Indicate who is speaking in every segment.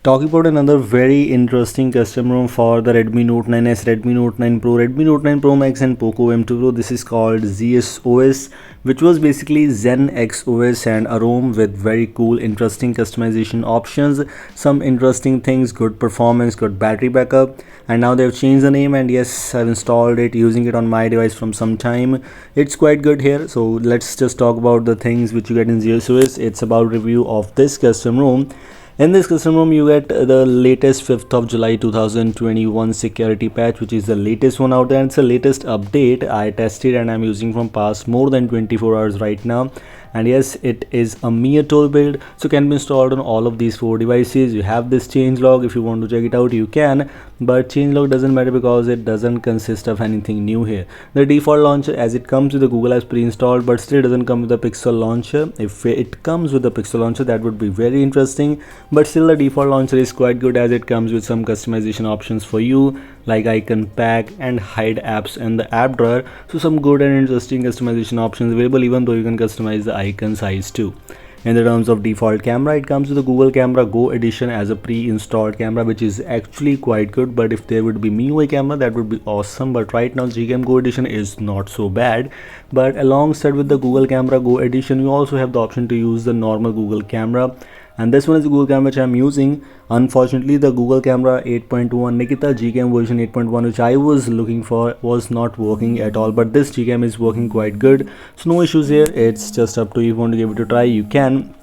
Speaker 1: Talking about another very interesting custom ROM for the Redmi Note 9s, Redmi Note 9 Pro, Redmi Note 9 Pro Max and Poco M2 Pro. This is called ZSOS, which was basically Zen X OS and a ROM with very cool, interesting customization options, some interesting things, good performance, good battery backup. And now they've changed the name, and yes, I've installed it, using it on my device from some time. It's quite good here. So let's just talk about the things which you get in ZSOS. It's about review of this custom ROM. In this custom ROM, you get the latest 5th of July 2021 security patch, which is the latest one out there, and it's the latest update. I tested and I'm using from past more than 24 hours right now. And yes, it is a mere tool build, so can be installed on all of these 4 devices. You have this changelog. If you want to check it out, you can, but changelog doesn't matter because it doesn't consist of anything new here. The default launcher, as it comes with the Google Apps pre-installed, but still doesn't come with the Pixel launcher. If it comes with the Pixel launcher, that would be very interesting, but still the default launcher is quite good, as it comes with some customization options for you, like icon pack and hide apps in the app drawer. So some good and interesting customization options available, even though you can customize the icon size too. In the terms of default camera, it comes with the Google Camera Go edition as a pre-installed camera, which is actually quite good. But if there would be MIUI camera, that would be awesome. But right now Gcam Go edition is not so bad. But alongside with the Google Camera Go edition, you also have the option to use the normal Google camera, and this one is the Google camera which I'm using. Unfortunately, the Google Camera 8.1 Nikita Gcam version 8.1, which I was looking for, was not working at all, but this Gcam is working quite good, so no issues here. It's just up to you. If you want to give it a try, you can.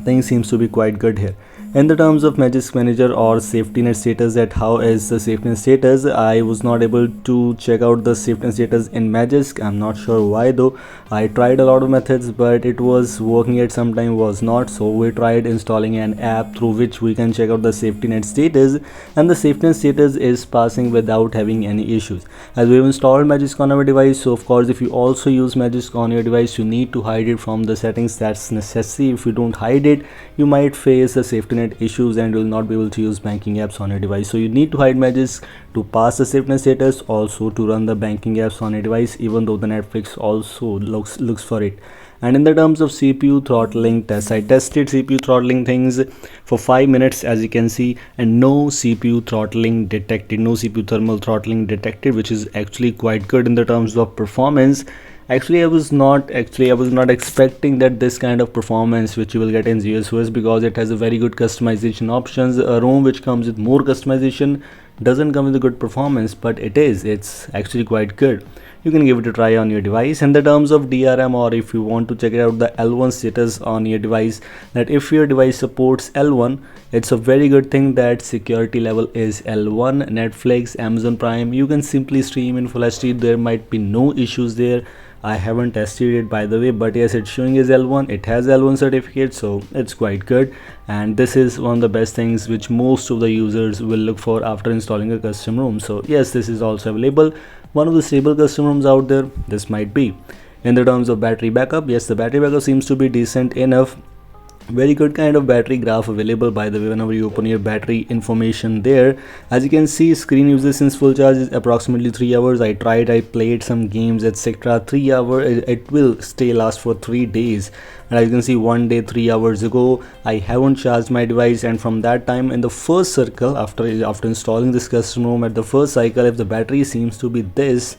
Speaker 1: Things seems to be quite good here. In the terms of Magisk Manager or safety net status, that how is the safety net status, I was not able to check out the safety net status in Magisk. I'm not sure why though. I tried a lot of methods, but it was working at some time, was not. So we tried installing an app through which we can check out the safety net status, and the safety net status is passing without having any issues, as we've installed Magisk on our device. So of course, if you also use Magisk on your device, you need to hide it from the settings. That's necessary. If you don't hide it, you might face the safety net issues and will not be able to use banking apps on your device. So you need to hide Magisk to pass the safety net status, also to run the banking apps on your device, even though the Netflix also looks for it. And in the terms of CPU throttling tests, I tested CPU throttling things for 5 minutes, as you can see, and no CPU throttling detected, no CPU thermal throttling detected, which is actually quite good in the terms of performance. Actually, I was not expecting that this kind of performance which you will get in ZSOS, because it has a very good customization options. A ROM which comes with more customization doesn't come with a good performance, but it's actually quite good. You can give it a try on your device. In the terms of DRM, or if you want to check it out the L1 status on your device, that if your device supports L1, it's a very good thing that security level is L1. Netflix, Amazon Prime, you can simply stream in full HD. There might be no issues there. I haven't tested it, by the way, but yes, it's showing is L1. It has L1 certificate, so it's quite good. And this is one of the best things which most of the users will look for after installing a custom ROM. So yes, this is also available. One of the stable custom ROMs out there, this might be. In the terms of battery backup, yes, the battery backup seems to be decent enough. Very good kind of battery graph available, by the way, whenever you open your battery information there. As you can see, screen usage since full charge is approximately 3 hours. I played some games, etc. 3 hours, it will last for 3 days. And as you can see, one day 3 hours ago, I haven't charged my device, and from that time, in the first circle, after installing this custom ROM, at the first cycle, if the battery seems to be this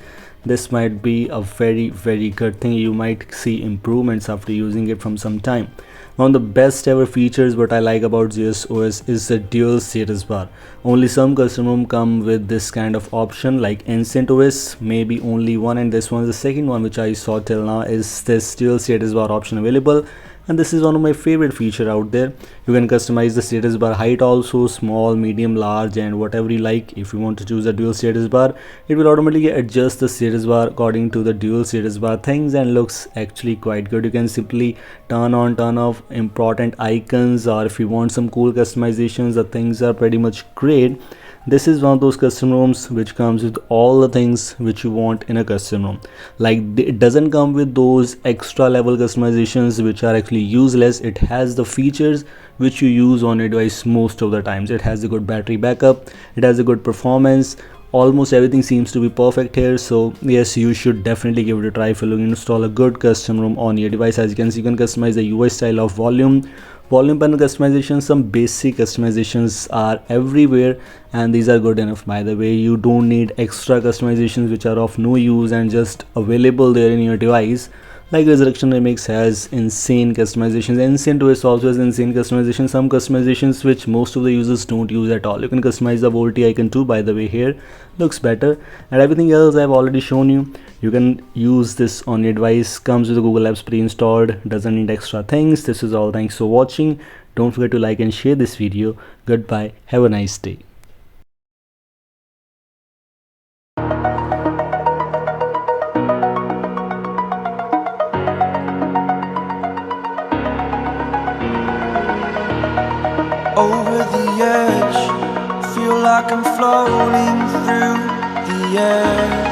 Speaker 1: might be a very good thing. You might see improvements after using it from some time. One of the best ever features what I like about ZSOS is the dual status bar. Only some custom ROM come with this kind of option, like InstantOS, maybe only one, and this one is the second one which I saw till now, is this dual status bar option available. And this is one of my favorite feature out there. You can customize the status bar height also, small, medium, large, and whatever you like. If you want to choose a dual status bar, it will automatically adjust the status bar according to the dual status bar things, and looks actually quite good. You can simply turn on, turn off important icons, or if you want some cool customizations, the things are pretty much great. This is one of those custom ROMs which comes with all the things which you want in a custom ROM. Like, it doesn't come with those extra level customizations which are actually useless. It has the features which you use on your device most of the times. It has a good battery backup, it has a good performance, almost everything seems to be perfect here. So yes, you should definitely give it a try if you're looking to install a good custom ROM on your device. As you can see, you can customize the UI style of volume volume panel customization, some basic customizations are everywhere, and these are good enough. By the way, you don't need extra customizations which are of no use and just available there in your device. Like Resurrection Remix has insane customizations, Ancient OS also has insane customization, some customizations which most of the users don't use at all. You can customize the VoLTE icon too, by the way. Here looks better, and everything else I've already shown you. You can use this on your device, comes with Google Apps pre-installed, doesn't need extra things. This is all. Thanks for watching. Don't forget to like and share this video. Goodbye, have a nice day.
Speaker 2: Over the edge, feel like I'm floating through the air.